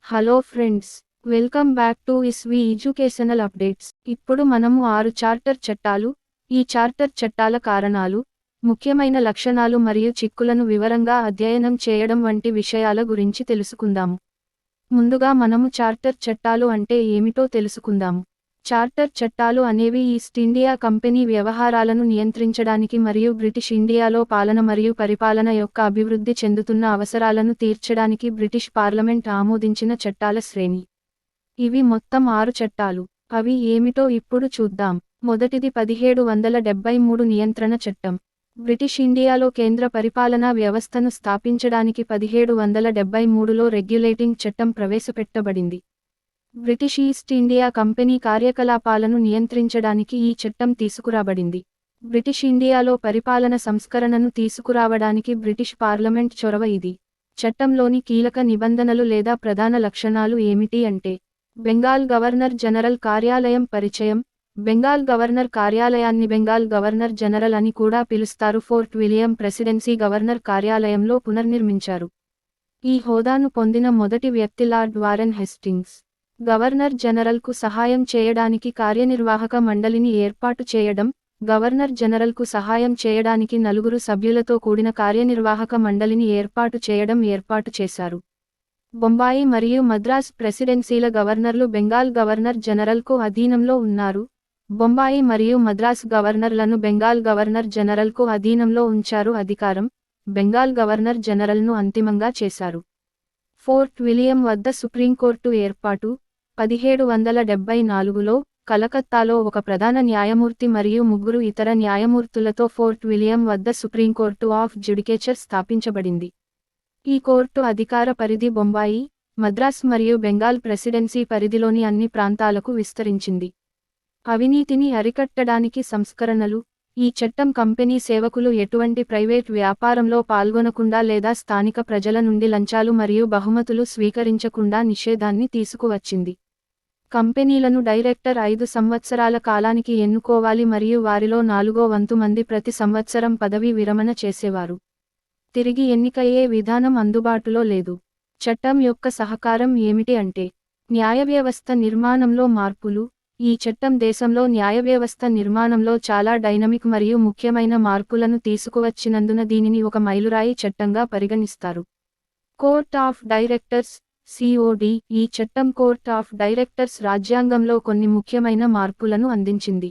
Hello friends, welcome back to ఇస్వి educational updates. ఇప్పుడు మనము 6 charter చట్టాలు, ఈ చార్టర్ చట్టాల కారణాలు, ముఖ్యమైన లక్షణాలు మరియు చిక్కులను వివరంగా అధ్యయనం చేయడం వంటి విషయాల గురించి తెలుసుకుందాము. ముందుగా మనము చార్టర్ చట్టాలు అంటే ఏమిటో తెలుసుకుందాము. చార్టర్ చట్టాలు అనేవి ఈస్ట్ ఇండియా కంపెనీ వ్యవహారాలను నియంత్రించడానికి మరియు బ్రిటిష్ ఇండియాలో పాలన మరియు పరిపాలన యొక్క అభివృద్ధి చెందుతున్న అవసరాలను తీర్చడానికి బ్రిటిష్ పార్లమెంట్ ఆమోదించిన చట్టాల శ్రేణి. ఇవి మొత్తం 6 చట్టాలు. అవి ఏమిటో ఇప్పుడు చూద్దాం. మొదటిది 1773 నియంత్రణ చట్టం. బ్రిటిష్ ఇండియాలో కేంద్ర పరిపాలనా వ్యవస్థను స్థాపించడానికి 1773లో రెగ్యులేటింగ్ చట్టం ప్రవేశపెట్టబడింది. బ్రిటిష్ ఈస్ట్ ఇండియా కంపెనీ కార్యకలాపాలను నియంత్రించడానికి ఈ చట్టం తీసుకురాబడింది. బ్రిటిష్ ఇండియాలో పరిపాలన సంస్కరణను తీసుకురావడానికి బ్రిటిష్ పార్లమెంట్ చొరవ ఇది. చట్టంలోని కీలక నిబంధనలు లేదా ప్రధాన లక్షణాలు ఏమిటి అంటే: బెంగాల్ గవర్నర్ జనరల్ కార్యాలయం పరిచయం. బెంగాల్ గవర్నర్ కార్యాలయాన్ని బెంగాల్ గవర్నర్ జనరల్ అని కూడా పిలుస్తారు. ఫోర్ట్ విలియం ప్రెసిడెన్సీ గవర్నర్ కార్యాలయంలో పునర్నిర్మించారు. ఈ హోదాను పొందిన మొదటి వ్యక్తి లార్డ్ వారెన్ హేస్టింగ్స్. గవర్నర్ జనరల్కు సహాయం చేయడానికి కార్యనిర్వాహక మండలిని ఏర్పాటు చేయడం. గవర్నర్ జనరల్కు సహాయం చేయడానికి 4 సభ్యులతో కూడిన కార్యనిర్వాహక మండలిని ఏర్పాటు చేశారు. బొంబాయి మరియు మద్రాస్ ప్రెసిడెన్సీల గవర్నర్లు బెంగాల్ గవర్నర్ జనరల్కు అధీనంలో ఉన్నారు. బొంబాయి మరియు మద్రాస్ గవర్నర్లను బెంగాల్ గవర్నర్ జనరల్కు అధీనంలో ఉంచారు. అధికారం బెంగాల్ గవర్నర్ జనరల్ను అంతిమంగా చేశారు. ఫోర్ట్ విలియం వద్ద సుప్రీంకోర్టు ఏర్పాటు. 1774లో కలకత్తాలో ఒక ప్రధాన న్యాయమూర్తి మరియు 3 ఇతర న్యాయమూర్తులతో ఫోర్ట్ విలియం వద్ద సుప్రీంకోర్టు ఆఫ్ జ్యుడికేచర్ స్థాపించబడింది. ఈ కోర్టు అధికార పరిధి బొంబాయి, మద్రాస్ మరియు బెంగాల్ ప్రెసిడెన్సీ పరిధిలోని అన్ని ప్రాంతాలకు విస్తరించింది. అవినీతిని అరికట్టడానికి సంస్కరణలు. ఈ చట్టం కంపెనీ సేవకులు ఎటువంటి ప్రైవేట్ వ్యాపారంలో పాల్గొనకుండా లేదా స్థానిక ప్రజల నుండి లంచాలు మరియు బహుమతులు స్వీకరించకుండా నిషేధాన్ని తీసుకువచ్చింది. కంపెనీలను డైరెక్టర్ 5 సంవత్సరాల కాలానికి ఎన్నుకోవాలి మరియు వారిలో 4వ వంతు మంది ప్రతి సంవత్సరం పదవీ విరమణ చేసేవారు. తిరిగి ఎన్నికయ్యే విధానం అందుబాటులో లేదు. చట్టం యొక్క సహకారం ఏమిటి అంటే: న్యాయవ్యవస్థ నిర్మాణంలో మార్పులు. ఈ చట్టం దేశంలో న్యాయవ్యవస్థ నిర్మాణంలో చాలా డైనమిక్ మరియు ముఖ్యమైన మార్పులను తీసుకువచ్చినందున దీనిని ఒక మైలురాయి చట్టంగా పరిగణిస్తారు. Court of directors (COD). ఈ చట్టం కోర్ట్ ఆఫ్ డైరెక్టర్స్ రాజ్యాంగంలో కొన్ని ముఖ్యమైన మార్పులను అందించింది.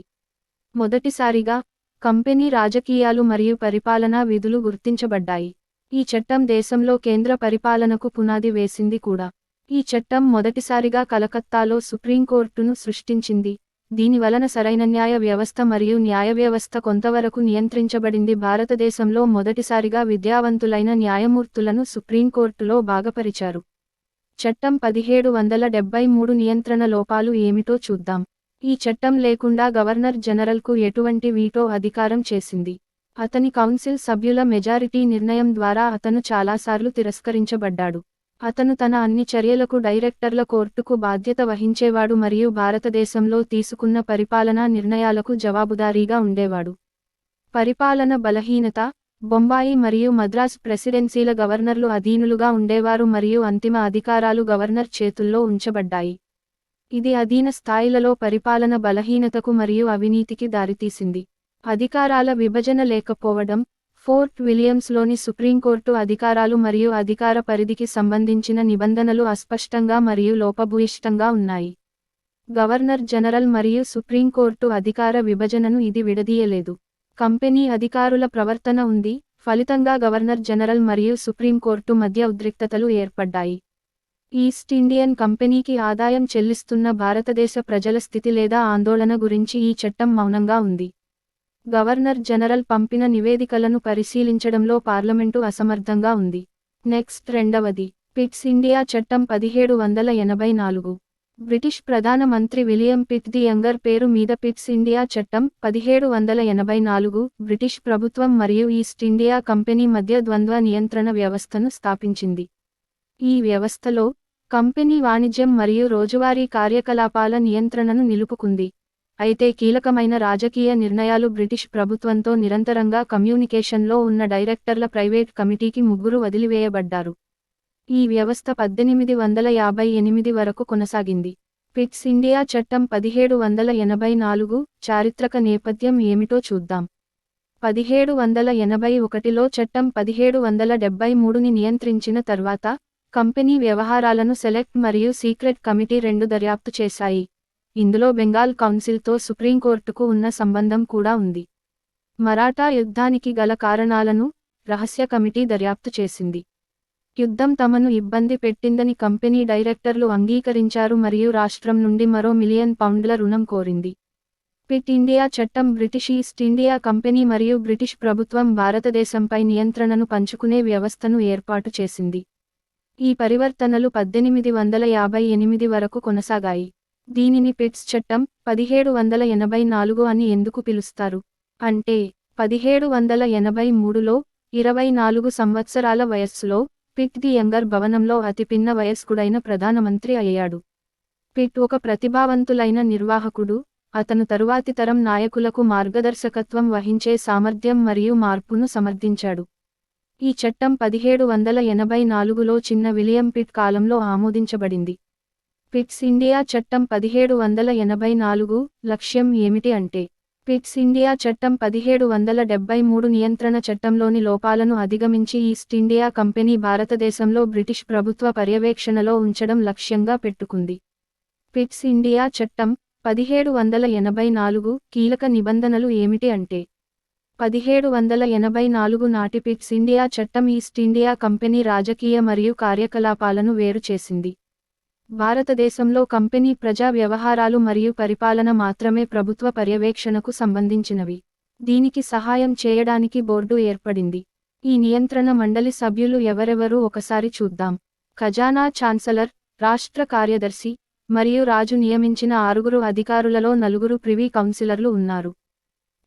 మొదటిసారిగా, కంపెనీ రాజకీయాలు మరియు పరిపాలనా విధులు గుర్తించబడ్డాయి. ఈ చట్టం దేశంలో కేంద్ర పరిపాలనకు పునాది వేసింది కూడా. ఈ చట్టం మొదటిసారిగా కలకత్తాలో సుప్రీంకోర్టును సృష్టించింది. దీని వలన సరైన న్యాయ వ్యవస్థ మరియు న్యాయ వ్యవస్థ కొంతవరకు నియంత్రించబడింది. భారతదేశంలో మొదటిసారిగా విద్యావంతులైన న్యాయమూర్తులను సుప్రీంకోర్టులో భాగపరిచారు. చట్టం 1773 నియంత్రణ లోపాలు ఏమిటో చూద్దాం. ఈ చట్టం లేకుండా గవర్నర్ జనరల్కు ఎటువంటి వీటో అధికారం చేసింది. అతని కౌన్సిల్ సభ్యుల మెజారిటీ నిర్ణయం ద్వారా అతను చాలాసార్లు తిరస్కరించబడ్డాడు. అతను తన అన్ని చర్యలకు డైరెక్టర్ల కోర్టుకు బాధ్యత వహించేవాడు మరియు భారతదేశంలో తీసుకున్న పరిపాలనా నిర్ణయాలకు జవాబుదారీగా ఉండేవాడు. పరిపాలన బలహీనత. బొంబాయి మరియు మద్రాస్ ప్రెసిడెన్సీల గవర్నర్లు అధీనులుగా ఉండేవారు మరియు అంతిమ అధికారాలు గవర్నర్ చేతుల్లో ఉంచబడ్డాయి. ఇది అధీన స్థాయిలలో పరిపాలన బలహీనతకు మరియు అవినీతికి దారితీసింది. అధికారాల విభజన లేకపోవడం. ఫోర్ట్ విలియమ్స్లోని సుప్రీంకోర్టు అధికారాలు మరియు అధికార పరిధికి సంబంధించిన నిబంధనలు అస్పష్టంగా మరియు లోపభూయిష్టంగా ఉన్నాయి. గవర్నర్ జనరల్ మరియు సుప్రీంకోర్టు అధికార విభజనను ఇది విడదీయలేదు. కంపెనీ అధికారుల ప్రవర్తన ఉంది. ఫలితంగా గవర్నర్ జనరల్ మరియు సుప్రీంకోర్టు మధ్య ఉద్రిక్తతలు ఏర్పడ్డాయి. ఈస్ట్ ఇండియన్ కంపెనీకి ఆదాయం చెల్లిస్తున్న భారతదేశ ప్రజల స్థితి లేదా ఆందోళన గురించి ఈ చట్టం మౌనంగా ఉంది. గవర్నర్ జనరల్ పంపిన నివేదికలను పరిశీలించడంలో పార్లమెంటు అసమర్థంగా ఉంది. నెక్స్ట్ రెండవది, పిట్స్ ఇండియా చట్టం 1784. British Pradhan Mantri William pit the younger పేరు మీద పిట్స్ ఇండియా చట్టం 1784 బ్రిటిష్ ప్రభుత్వం మరియు ఈస్ట్ ఇండియా కంపెనీ మధ్య ద్వంద్వ నియంత్రణ వ్యవస్థను స్థాపించింది. ఈ వ్యవస్థలో, కంపెనీ వాణిజ్యం మరియు రోజువారీ కార్యకలాపాల నియంత్రణను నిలుపుకుంది. అయితే కీలకమైన రాజకీయ నిర్ణయాలు బ్రిటిష్ ప్రభుత్వంతో నిరంతరంగా కమ్యూనికేషన్లో ఉన్న డైరెక్టర్ల ప్రైవేట్ కమిటీకి 3 వదిలివేయబడ్డారు. ఈ వ్యవస్థ 1858 వరకు కొనసాగింది. పిట్స్ ఇండియా చట్టం 1784 చారిత్రక నేపథ్యం ఏమిటో చూద్దాం. 1781లో చట్టం 1773ని నియంత్రించిన తర్వాత, కంపెనీ వ్యవహారాలను సెలెక్ట్ మరియు సీక్రెట్ కమిటీ రెండు దర్యాప్తు చేశాయి. ఇందులో బెంగాల్ కౌన్సిల్తో సుప్రీంకోర్టుకు ఉన్న సంబంధం కూడా ఉంది. మరాఠా యుద్ధానికి గల కారణాలను రహస్య కమిటీ దర్యాప్తు చేసింది. యుద్ధం తమను ఇబ్బంది పెట్టిందని కంపెనీ డైరెక్టర్లు అంగీకరించారు మరియు రాష్ట్రం నుండి మరో £1 మిలియన్ రుణం కోరింది. పిట్ ఇండియా చట్టం బ్రిటిష్ ఈస్ట్ ఇండియా కంపెనీ మరియు బ్రిటిష్ ప్రభుత్వం భారతదేశంపై నియంత్రణను పంచుకునే వ్యవస్థను ఏర్పాటు చేసింది. ఈ పరివర్తనలు 1858 వరకు కొనసాగాయి. దీనిని పిట్స్ చట్టం 1784 అని ఎందుకు పిలుస్తారు అంటే, 1783లో 24 సంవత్సరాల వయస్సులో పిట్ ది యంగర్ భవనంలో అతిపిన్న వయస్కుడైన ప్రధానమంత్రి అయ్యాడు. పిట్ ఒక ప్రతిభావంతులైన నిర్వాహకుడు, అతను తరువాతి తరం నాయకులకు మార్గదర్శకత్వం వహించే సామర్థ్యం మరియు మార్పును సమర్థించాడు. ఈ చట్టం 1784లో చిన్న విలియం పిట్ కాలంలో ఆమోదించబడింది. పిట్స్ ఇండియా చట్టం 1784 లక్ష్యం ఏమిటి అంటే, పిట్స్ ఇండియా చట్టం 1773 నియంత్రణ చట్టంలోని లోపాలను అధిగమించి ఈస్ట్ ఇండియా కంపెనీ భారతదేశంలో బ్రిటిష్ ప్రభుత్వ పర్యవేక్షణలో ఉంచడం లక్ష్యంగా పెట్టుకుంది. పిట్స్ ఇండియా చట్టం 1784 కీలక నిబంధనలు ఏమిటి అంటే, 1784 నాటి పిట్స్ ఇండియా చట్టం ఈస్ట్ ఇండియా కంపెనీ రాజకీయ మరియు కార్యకలాపాలను వేరు చేసింది. భారతదేశంలో కంపెనీ ప్రజా వ్యవహారాలు మరియు పరిపాలన మాత్రమే ప్రభుత్వ పర్యవేక్షణకు సంబంధించినవి. దీనికి సహాయం చేయడానికి బోర్డు ఏర్పడింది. ఈ నియంత్రణ మండలి సభ్యులు ఎవరెవరు ఒకసారి చూద్దాం. ఖజానా ఛాన్సలర్, రాష్ట్ర కార్యదర్శి, మరియు రాజు నియమించిన 6 అధికారులలో 4 ప్రివీ కౌన్సిలర్లు ఉన్నారు.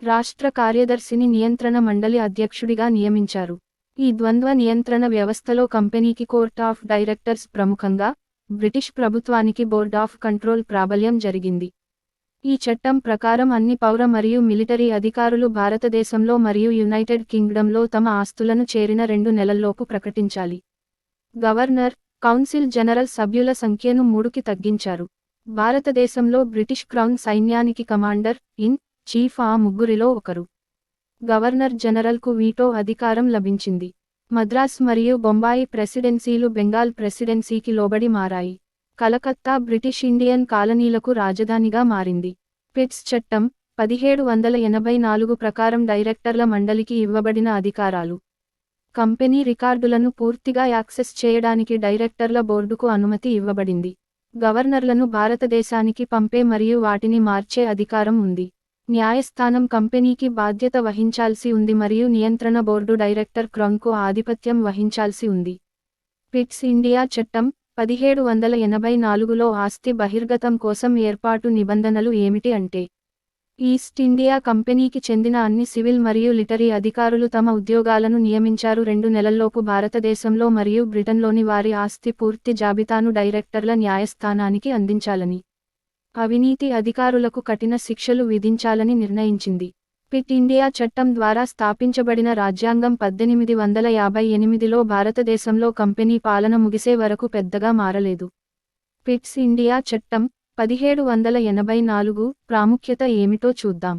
రాష్ట్ర కార్యదర్శిని నియంత్రణ మండలి అధ్యక్షుడిగా నియమించారు. ఈ ద్వంద్వ నియంత్రణ వ్యవస్థలో కంపెనీకి కోర్ట్ ఆఫ్ డైరెక్టర్స్ ప్రముఖంగా, బ్రిటిష్ ప్రభుత్వానికి బోర్డ్ ఆఫ్ కంట్రోల్ ప్రాబల్యం జరిగింది. ఈ చట్టం ప్రకారం అన్ని పౌర మరియు మిలిటరీ అధికారులు భారతదేశంలో మరియు యునైటెడ్ కింగ్డమ్లో తమ ఆస్తులను చేరిన 2 నెలల్లోపు ప్రకటించాలి. గవర్నర్, కౌన్సిల్ జనరల్ సభ్యుల సంఖ్యను 3కి తగ్గించారు. భారతదేశంలో బ్రిటిష్ క్రౌన్ సైన్యానికి కమాండర్ ఇన్ చీఫ్ ఆ ముగ్గురిలో ఒకరు. గవర్నర్ జనరల్కు వీటో అధికారం లభించింది. మద్రాస్ మరియు బొంబాయి ప్రెసిడెన్సీలు బెంగాల్ ప్రెసిడెన్సీకి లోబడి మారాయి. కలకత్తా బ్రిటిష్ ఇండియన్ కాలనీలకు రాజధానిగా మారింది. పిట్స్ చట్టం 1784 ప్రకారం డైరెక్టర్ల మండలికి ఇవ్వబడిన అధికారాలు. కంపెనీ రికార్డులను పూర్తిగా యాక్సెస్ చేయడానికి డైరెక్టర్ల బోర్డుకు అనుమతి ఇవ్వబడింది. గవర్నర్లను భారతదేశానికి పంపే మరియు వాటిని మార్చే అధికారం ఉంది. న్యాయస్థానం కంపెనీకి బాధ్యత వహించాల్సి ఉంది మరియు నియంత్రణ బోర్డు డైరెక్టర్ క్రౌన్కు ఆధిపత్యం వహించాల్సి ఉంది. పిట్స్ ఇండియా చట్టం 1784లో ఆస్తి బహిర్గతం కోసం ఏర్పాటు నిబంధనలు ఏమిటి అంటే, ఈస్ట్ ఇండియా కంపెనీకి చెందిన అన్ని సివిల్ మరియు లిటరీ అధికారులు తమ ఉద్యోగాలను నియమించారు 2 నెలల్లోపు భారతదేశంలో మరియు బ్రిటన్లోని వారి ఆస్తి పూర్తి జాబితాను డైరెక్టర్ల న్యాయస్థానానికి అందించాలని, అవినీతి అధికారులకు కఠిన శిక్షలు విధించాలని నిర్ణయించింది. పిట్ ఇండియా చట్టం ద్వారా స్థాపించబడిన రాజ్యాంగం 1858లో భారతదేశంలో కంపెనీ పాలన ముగిసే వరకు పెద్దగా మారలేదు. పిట్స్ ఇండియా చట్టం 1784 ప్రాముఖ్యత ఏమిటో చూద్దాం.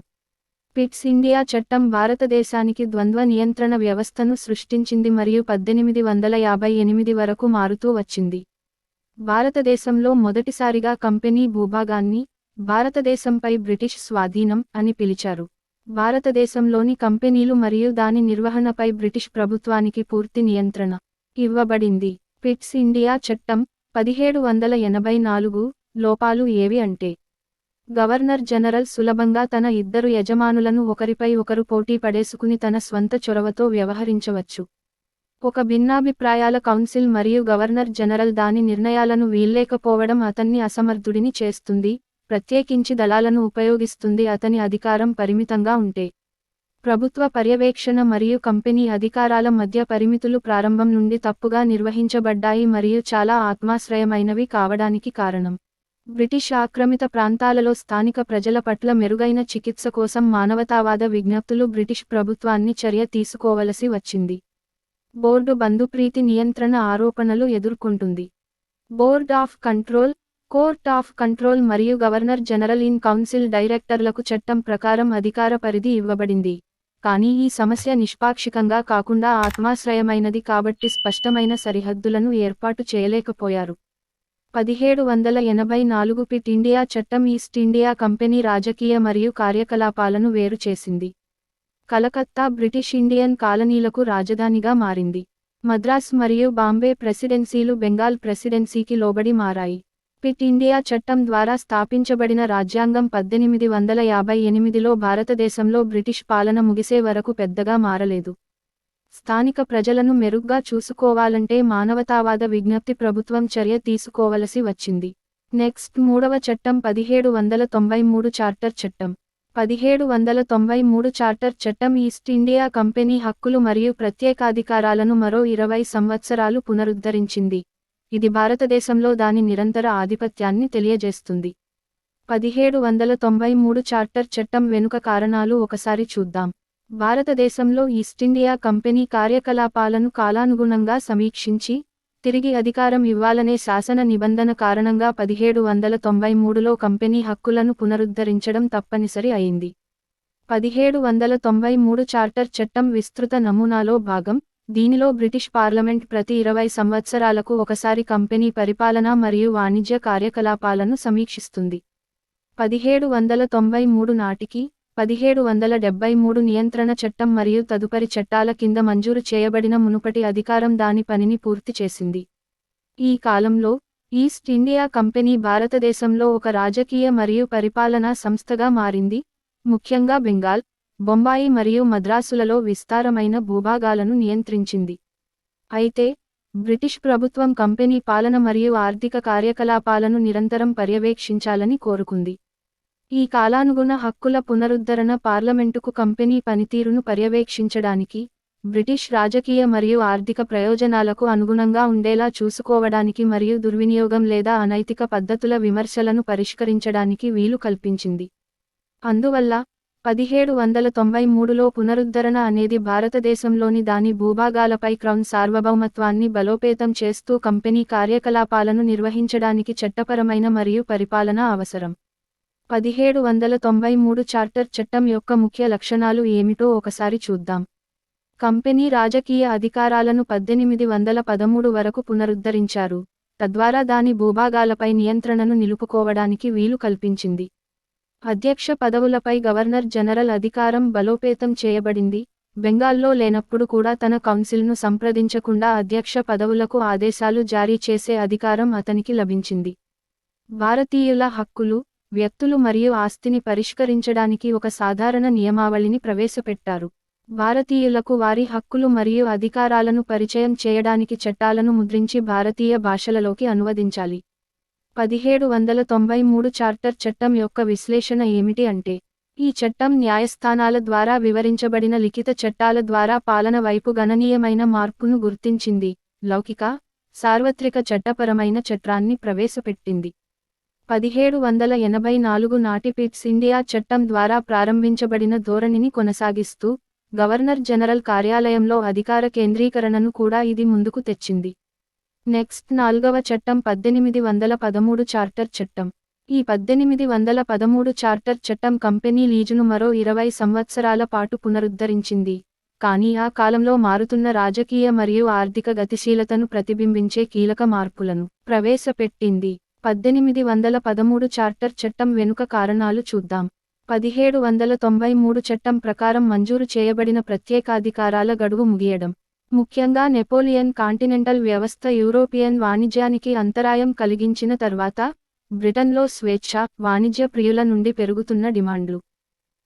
పిట్స్ ఇండియా చట్టం భారతదేశానికి ద్వంద్వ నియంత్రణ వ్యవస్థను సృష్టించింది మరియు 1858 వరకు మారుతూ వచ్చింది. భారతదేశంలో మొదటిసారిగా కంపెనీ భూభాగాన్ని భారతదేశంపై బ్రిటిష్ స్వాధీనం అని పిలిచారు. భారతదేశంలోని కంపెనీలు మరియు దాని నిర్వహణపై బ్రిటిష్ ప్రభుత్వానికి పూర్తి నియంత్రణ ఇవ్వబడింది. పిట్స్ ఇండియా చట్టం 1784 లోపాలు ఏవి అంటే, గవర్నర్ జనరల్ సులభంగా తన 2 యజమానులను ఒకరిపై ఒకరు పోటీ పడేసుకుని తన స్వంత చొరవతో వ్యవహరించవచ్చు. ఒక భిన్నాభిప్రాయాల కౌన్సిల్ మరియు గవర్నర్ జనరల్ దాని నిర్ణయాలను వీల్లేకపోవడం అతన్ని అసమర్థుడిని చేస్తుంది, ప్రత్యేకించి దళాలను ఉపయోగిస్తుంది. అతని అధికారం పరిమితంగా ఉంటే, ప్రభుత్వ పర్యవేక్షణ మరియు కంపెనీ అధికారాల మధ్య పరిమితులు ప్రారంభం నుండి తప్పుగా నిర్వహించబడ్డాయి మరియు చాలా ఆత్మాశ్రయమైనవి కావడానికి కారణం. బ్రిటిష్ ఆక్రమిత ప్రాంతాలలో స్థానిక ప్రజల పట్ల మెరుగైన చికిత్స కోసం మానవతావాద విజ్ఞప్తులు బ్రిటిష్ ప్రభుత్వాన్ని చర్య తీసుకోవలసి వచ్చింది. బోర్డు బంధుప్రీతి నియంత్రణ ఆరోపణలు ఎదుర్కొంటుంది. Board of control, court of control మరియు గవర్నర్ జనరల్ ఇన్ కౌన్సిల్ డైరెక్టర్లకు చట్టం ప్రకారం అధికార పరిధి ఇవ్వబడింది. కానీ ఈ సమస్య నిష్పాక్షికంగా కాకుండా ఆత్మాశ్రయమైనది కాబట్టి స్పష్టమైన సరిహద్దులను ఏర్పాటు చేయలేకపోయారు. 1784 పిట్ ఇండియా చట్టం ఈస్ట్ ఇండియా కంపెనీ రాజకీయ మరియు కార్యకలాపాలను వేరు చేసింది. కలకత్తా బ్రిటిష్ ఇండియన్ కాలనీలకు రాజధానిగా మారింది. మద్రాస్ మరియు బాంబే ప్రెసిడెన్సీలు బెంగాల్ ప్రెసిడెన్సీకి లోబడి మారాయి. పిట్ ఇండియా చట్టం ద్వారా స్థాపించబడిన రాజ్యాంగం 1858లో భారతదేశంలో బ్రిటిష్ పాలన ముగిసే వరకు పెద్దగా మారలేదు. స్థానిక ప్రజలను మెరుగ్గా చూసుకోవాలంటే మానవతావాద విజ్ఞప్తి ప్రభుత్వం చర్య తీసుకోవలసి వచ్చింది. నెక్స్ట్ మూడవ చట్టం 1793 చార్టర్ చట్టం. 1793 చార్టర్ చట్టం ఈస్ట్ ఇండియా కంపెనీ హక్కులు మరియు ప్రత్యేకాధికారాలను మరో 20 సంవత్సరాలు పునరుద్ధరించింది. ఇది భారతదేశంలో దాని నిరంతర ఆధిపత్యాన్ని తెలియజేస్తుంది. 1793 చార్టర్ చట్టం వెనుక కారణాలు ఒకసారి చూద్దాం. భారతదేశంలో ఈస్ట్ ఇండియా కంపెనీ కార్యకలాపాలను కాలానుగుణంగా సమీక్షించి, తిరిగి అధికారం ఇవ్వాలనే శాసన నిబంధన కారణంగా 1793లో కంపెనీ హక్కులను పునరుద్ధరించడం తప్పనిసరి అయింది. 1793 చార్టర్ చట్టం విస్తృత నమూనాలో భాగం. దీనిలో బ్రిటిష్ పార్లమెంట్ ప్రతి 20 సంవత్సరాలకు ఒకసారి కంపెనీ పరిపాలన మరియు వాణిజ్య కార్యకలాపాలను సమీక్షిస్తుంది. 1793 నాటికి 1773 నియంత్రణ చట్టం మరియు తదుపరి చట్టాల కింద మంజూరు చేయబడిన మునుపటి అధికారం దాని పనిని పూర్తి చేసింది. ఈ కాలంలో ఈస్ట్ ఇండియా కంపెనీ భారతదేశంలో ఒక రాజకీయ మరియు పరిపాలనా సంస్థగా మారింది, ముఖ్యంగా బెంగాల్, బొంబాయి మరియు మద్రాసులలో విస్తారమైన భూభాగాలను నియంత్రించింది. అయితే, బ్రిటిష్ ప్రభుత్వం కంపెనీ పాలన మరియు ఆర్థిక కార్యకలాపాలను నిరంతరం పర్యవేక్షించాలని కోరుకుంది. ఈ కాలానుగుణ హక్కుల పునరుద్ధరణ పార్లమెంటుకు కంపెనీ పనితీరును పర్యవేక్షించడానికి, బ్రిటిష్ రాజకీయ మరియు ఆర్థిక ప్రయోజనాలకు అనుగుణంగా ఉండేలా చూసుకోవడానికి మరియు దుర్వినియోగం లేదా అనైతిక పద్ధతుల విమర్శలను పరిష్కరించడానికి వీలు కల్పించింది. అందువల్ల 1793లో పునరుద్ధరణ అనేది భారతదేశంలోని దాని భూభాగాలపై క్రౌన్ సార్వభౌమత్వాన్ని బలోపేతం చేస్తూ కంపెనీ కార్యకలాపాలను నిర్వహించడానికి చట్టపరమైన మరియు పరిపాలనా అవసరం. 1793 చార్టర్ చట్టం యొక్క ముఖ్య లక్షణాలు ఏమిటో ఒకసారి చూద్దాం. కంపెనీ రాజకీయ అధికారాలను 1813 వరకు పునరుద్ధరించారు, తద్వారా దాని భూభాగాలపై నియంత్రణను నిలుపుకోవడానికి వీలు కల్పించింది. అధ్యక్ష పదవులపై గవర్నర్ జనరల్ అధికారం బలోపేతం చేయబడింది. బెంగాల్లో లేనప్పుడు కూడా తన కౌన్సిల్ను సంప్రదించకుండా అధ్యక్ష పదవులకు ఆదేశాలు జారీ చేసే అధికారం అతనికి లభించింది. భారతీయుల హక్కులు, వ్యక్తులు మరియు ఆస్తిని పరిష్కరించడానికి ఒక సాధారణ నియమావళిని ప్రవేశపెట్టారు. భారతీయులకు వారి హక్కులు మరియు అధికారాలను పరిచయం చేయడానికి చట్టాలను ముద్రించి భారతీయ భాషలలోకి అనువదించాలి. 1793 చార్టర్ చట్టం యొక్క విశ్లేషణ ఏమిటి అంటే, ఈ చట్టం న్యాయస్థానాల ద్వారా వివరించబడిన లిఖిత చట్టాల ద్వారా పాలన వైపు గణనీయమైన మార్పును గుర్తించింది, లౌకిక, సార్వత్రిక చట్టపరమైన చట్టాన్ని ప్రవేశపెట్టింది. 1784 నాటి పిట్స్ ఇండియా చట్టం ద్వారా ప్రారంభించబడిన ధోరణిని కొనసాగిస్తూ, గవర్నర్ జనరల్ కార్యాలయంలో అధికార కేంద్రీకరణను కూడా ఇది ముందుకు తెచ్చింది. నెక్స్ట్ నాల్గవ చట్టం 1813 చార్టర్ చట్టం. ఈ 1813 చార్టర్ చట్టం కంపెనీ లీజును మరో 20 సంవత్సరాల పాటు పునరుద్ధరించింది, కానీ ఆ కాలంలో మారుతున్న రాజకీయ మరియు ఆర్థిక గతిశీలతను ప్రతిబింబించే కీలక మార్పులను ప్రవేశపెట్టింది. 1813 చార్టర్ చట్టం వెనుక కారణాలు చూద్దాం. 1793 చట్టం ప్రకారం మంజూరు చేయబడిన ప్రత్యేకాధికారాల గడువు ముగియడం, ముఖ్యంగా నెపోలియన్ కాంటినెంటల్ వ్యవస్థ యూరోపియన్ వాణిజ్యానికి అంతరాయం కలిగించిన తర్వాత, బ్రిటన్లో స్వేచ్ఛ, వాణిజ్య ప్రియుల నుండి పెరుగుతున్న డిమాండ్లు,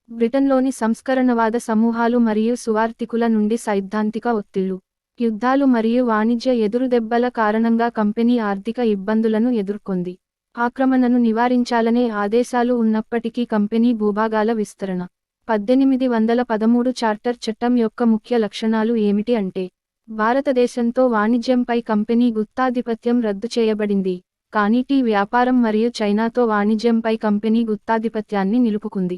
బ్రిటన్లోని సంస్కరణవాద సమూహాలు మరియు సువార్థికుల నుండి సైద్ధాంతిక ఒత్తిళ్లు, యుద్ధాలు మరియు వాణిజ్య ఎదురుదెబ్బల కారణంగా కంపెనీ ఆర్థిక ఇబ్బందులను ఎదుర్కొంది. ఆక్రమణను నివారించాలనే ఆదేశాలు ఉన్నప్పటికీ కంపెనీ భూభాగాల విస్తరణ. 1813 చార్టర్ చట్టం యొక్క ముఖ్య లక్షణాలు ఏమిటి అంటే, భారతదేశంతో వాణిజ్యంపై కంపెనీ గుత్తాధిపత్యం రద్దు చేయబడింది, కానీ టీ వ్యాపారం మరియు చైనాతో వాణిజ్యంపై కంపెనీ గుత్తాధిపత్యాన్ని నిలుపుకుంది.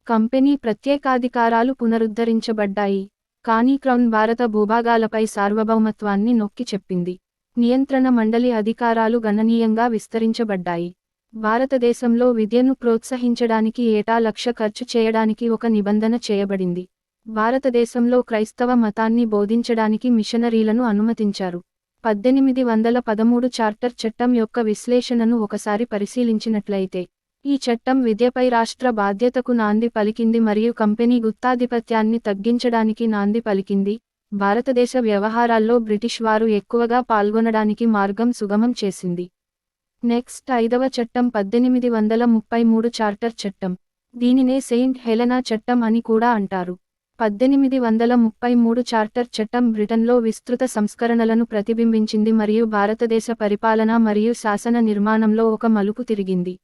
కంపెనీ ప్రత్యేకాధికారాలు పునరుద్ధరించబడ్డాయి, కానీ క్రౌన్ భారత భూభాగాలపై సార్వభౌమత్వాన్ని నొక్కి చెప్పింది. నియంత్రణ మండలి అధికారాలు గణనీయంగా విస్తరించబడ్డాయి. భారతదేశంలో విద్యను ప్రోత్సహించడానికి ఏటా 1,00,000 ఖర్చు చేయడానికి ఒక నిబంధన చేయబడింది. భారతదేశంలో క్రైస్తవ మతాన్ని బోధించడానికి మిషనరీలను అనుమతించారు. 1813 చార్టర్ చట్టం యొక్క విశ్లేషణను ఒకసారి పరిశీలించినట్లయితే, ఈ చట్టం విద్యపై రాష్ట్ర బాధ్యతకు నాంది పలికింది మరియు కంపెనీ గుత్తాధిపత్యాన్ని తగ్గించడానికి నాంది పలికింది. భారతదేశ వ్యవహారాల్లో బ్రిటిష్ వారు ఎక్కువగా పాల్గొనడానికి మార్గం సుగమం చేసింది. నెక్స్ట్ 5వ చట్టం 1833 చార్టర్ చట్టం. దీనినే సెయింట్ హెలెనా చట్టం అని కూడా అంటారు. 1833 చార్టర్ చట్టం బ్రిటన్లో విస్తృత సంస్కరణలను ప్రతిబింబించింది మరియు భారతదేశ పరిపాలన మరియు శాసన నిర్మాణంలో ఒక మలుపు తిరిగింది.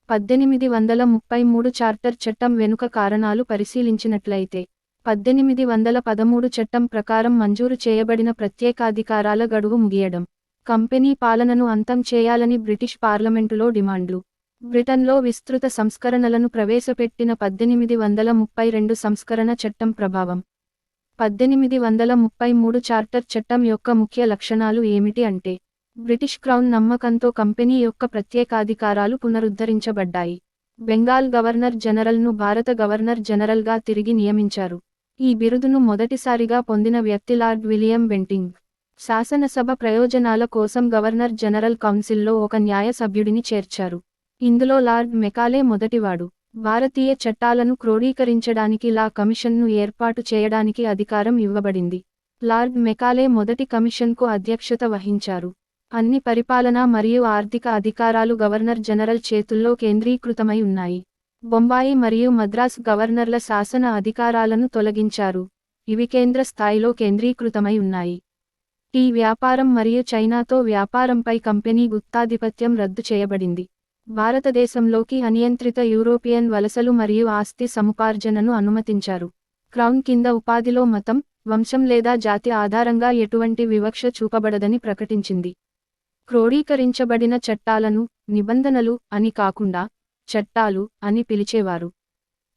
1833 చార్టర్ చట్టం వెనుక కారణాలు పరిశీలించినట్లయితే, 1813 చట్టం ప్రకారం మంజూరు చేయబడిన ప్రత్యేకాధికారాల గడువు ముగియడం, కంపెనీ పాలనను అంతం చేయాలని బ్రిటిష్ పార్లమెంటులో డిమాండ్లు, బ్రిటన్లో విస్తృత సంస్కరణలను ప్రవేశపెట్టిన 1832 సంస్కరణ చట్టం ప్రభావం. 1833 చార్టర్ చట్టం యొక్క ముఖ్య లక్షణాలు ఏమిటి అంటే, బ్రిటిష్ క్రౌన్ నమ్మకంతో కంపెనీ యొక్క ప్రత్యేకాధికారాలు పునరుద్ధరించబడ్డాయి. బెంగాల్ గవర్నర్ జనరల్ను భారత గవర్నర్ జనరల్గా తిరిగి నియమించారు. ఈ బిరుదును మొదటిసారిగా పొందిన వ్యక్తి లార్డ్ విలియం బెంటింగ్. శాసనసభ ప్రయోజనాల కోసం గవర్నర్ జనరల్ కౌన్సిల్లో ఒక న్యాయ సభ్యుడిని చేర్చారు. ఇందులో లార్డ్ మెకాలే మొదటివాడు. భారతీయ చట్టాలను క్రోడీకరించడానికి లా కమిషన్ను ఏర్పాటు చేయడానికి అధికారం ఇవ్వబడింది. లార్డ్ మెకాలే మొదటి కమిషన్కు అధ్యక్షత వహించారు. అన్ని పరిపాలనా మరియు ఆర్థిక అధికారాలు గవర్నర్ జనరల్ చేతుల్లో కేంద్రీకృతమై ఉన్నాయి. బొంబాయి మరియు మద్రాస్ గవర్నర్ల శాసన అధికారాలను తొలగించారు. ఇవి కేంద్ర స్థాయిలో కేంద్రీకృతమై ఉన్నాయి. టీ వ్యాపారం మరియు చైనాతో వ్యాపారంపై కంపెనీ గుత్తాధిపత్యం రద్దు చేయబడింది. భారతదేశంలోకి అనియంత్రిత యూరోపియన్ వలసలు మరియు ఆస్తి సముపార్జనను అనుమతించారు. క్రౌన్ కింద ఉపాధిలో మతం, వంశం లేదా జాతి ఆధారంగా ఎటువంటి వివక్ష చూపబడదని ప్రకటించింది. క్రోడీకరించబడిన చట్టాలను నిబంధనలు అని కాకుండా చట్టాలు అని పిలిచేవారు.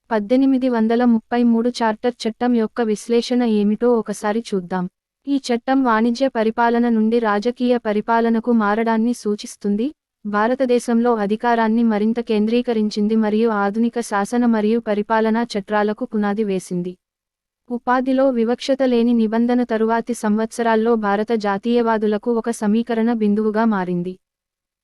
1833 చార్టర్ చట్టం యొక్క విశ్లేషణ ఏమిటో ఒకసారి చూద్దాం. ఈ చట్టం వాణిజ్య పరిపాలన నుండి రాజకీయ పరిపాలనకు మారడాన్ని సూచిస్తుంది. భారతదేశంలో అధికారాన్ని మరింత కేంద్రీకరించింది మరియు ఆధునిక శాసన మరియు పరిపాలనా చట్రాలకు పునాది వేసింది. ఉపాధిలో వివక్షత లేని నిబంధన తరువాతి సంవత్సరాల్లో భారత జాతీయవాదులకు ఒక సమీకరణ బిందువుగా మారింది.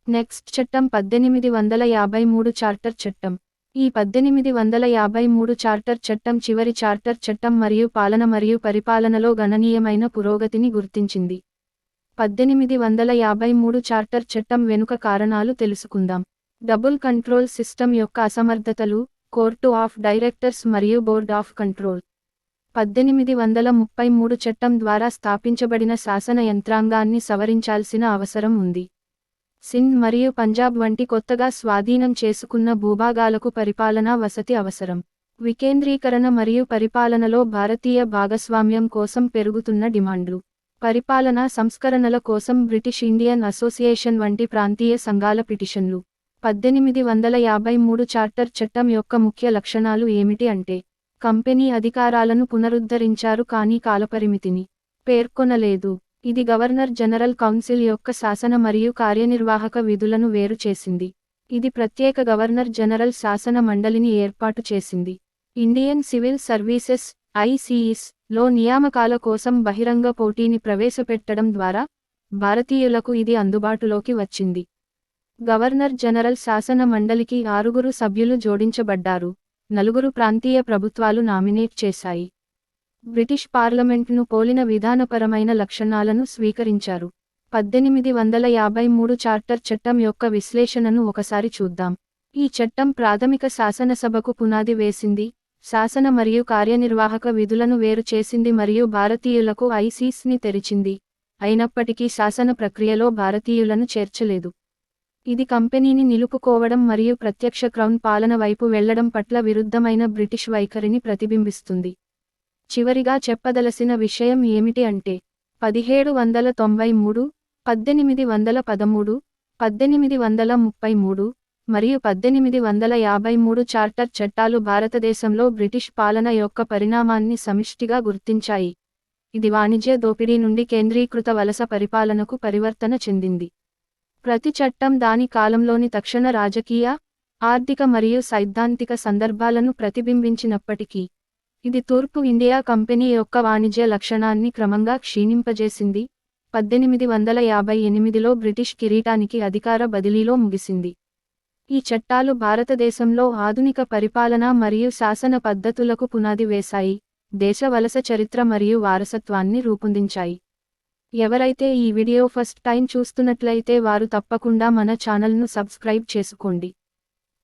నెక్స్ట్ చట్టం 1853 చార్టర్ చట్టం. ఈ 1853 చార్టర్ చట్టం చివరి చార్టర్ చట్టం మరియు పాలన మరియు పరిపాలనలో గణనీయమైన పురోగతిని గుర్తించింది. 1853 చార్టర్ చట్టం వెనుక కారణాలు తెలుసుకుందాం. డబుల్ కంట్రోల్ సిస్టమ్ యొక్క అసమర్థతలు, కోర్టు ఆఫ్ డైరెక్టర్స్ మరియు బోర్డ్ ఆఫ్ కంట్రోల్. 1833 చట్టం ద్వారా స్థాపించబడిన శాసన యంత్రాంగాన్ని సవరించాల్సిన అవసరం ఉంది. సింధ్ మరియు పంజాబ్ వంటి కొత్తగా స్వాధీనం చేసుకున్న భూభాగాలకు పరిపాలనా వసతి అవసరం. వికేంద్రీకరణ మరియు పరిపాలనలో భారతీయ భాగస్వామ్యం కోసం పెరుగుతున్న డిమాండ్లు. పరిపాలనా సంస్కరణల కోసం బ్రిటిష్ ఇండియన్ అసోసియేషన్ వంటి ప్రాంతీయ సంఘాల పిటిషన్లు. 1853 చార్టర్ చట్టం యొక్క ముఖ్య లక్షణాలు ఏమిటి అంటే, కంపెనీ అధికారాలను పునరుద్ధరించారు కానీ కాలపరిమితిని పేర్కొనలేదు. ఇది గవర్నర్ జనరల్ కౌన్సిల్ యొక్క శాసన మరియు కార్యనిర్వాహక విధులను వేరు చేసింది. ఇది ప్రత్యేక గవర్నర్ జనరల్ శాసన మండలిని ఏర్పాటు చేసింది. ఇండియన్ సివిల్ సర్వీసెస్ (ICS) లో నియామకాల కోసం బహిరంగ పోటీని ప్రవేశపెట్టడం ద్వారా భారతీయులకు ఇది అందుబాటులోకి వచ్చింది. గవర్నర్ జనరల్ శాసన మండలికి 6 సభ్యులు జోడించబడ్డారు. 4 ప్రాంతీయ ప్రభుత్వాలు నామినేట్ చేశాయి. బ్రిటిష్ పార్లమెంట్ను పోలిన విధానపరమైన లక్షణాలను స్వీకరించారు. 1853 చార్టర్ చట్టం యొక్క విశ్లేషణను ఒకసారి చూద్దాం. ఈ చట్టం ప్రాథమిక శాసనసభకు పునాది వేసింది, శాసన మరియు కార్యనిర్వాహక విధులను వేరు చేసింది మరియు భారతీయులకు ICSని తెరిచింది. అయినప్పటికీ శాసన ప్రక్రియలో భారతీయులను చేర్చలేదు. ఇది కంపెనీని నిలుపుకోవడం మరియు ప్రత్యక్ష క్రౌన్ పాలన వైపు వెళ్లడం పట్ల విరుద్ధమైన బ్రిటిష్ వైఖరిని ప్రతిబింబిస్తుంది. చివరిగా చెప్పదలసిన విషయం ఏమిటి అంటే, 1793, 1813, 1833 మరియు 1853 చార్టర్ చట్టాలు భారతదేశంలో బ్రిటిష్ పాలన యొక్క పరిణామాన్ని సమిష్టిగా గుర్తించాయి. ఇది వాణిజ్య దోపిడీ నుండి కేంద్రీకృత వలస పరిపాలనకు పరివర్తన చెందింది. ప్రతి చట్టం దాని కాలంలోని తక్షణ రాజకీయ, ఆర్థిక మరియు సైద్ధాంతిక సందర్భాలను ప్రతిబింబించినప్పటికీ, ఇది తూర్పు ఇండియా కంపెనీ యొక్క వాణిజ్య లక్షణాన్ని క్రమంగా క్షీణింపజేసింది. 1858లో బ్రిటిష్ కిరీటానికి అధికార బదిలీలో ముగిసింది. ఈ చట్టాలు భారతదేశంలో ఆధునిక పరిపాలన మరియు శాసన పద్ధతులకు పునాది వేశాయి, దేశ వలస చరిత్ర మరియు వారసత్వాన్ని రూపొందించాయి. ఎవరైతే ఈ వీడియో ఫస్ట్ టైం చూస్తున్నట్లయితే వారు తప్పకుండా మన ఛానల్ను సబ్స్క్రైబ్ చేసుకోండి.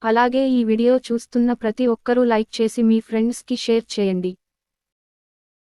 అలాగే ఈ వీడియో చూస్తున్న ప్రతి ఒక్కరూ లైక్ చేసి మీ ఫ్రెండ్స్కి షేర్ చేయండి.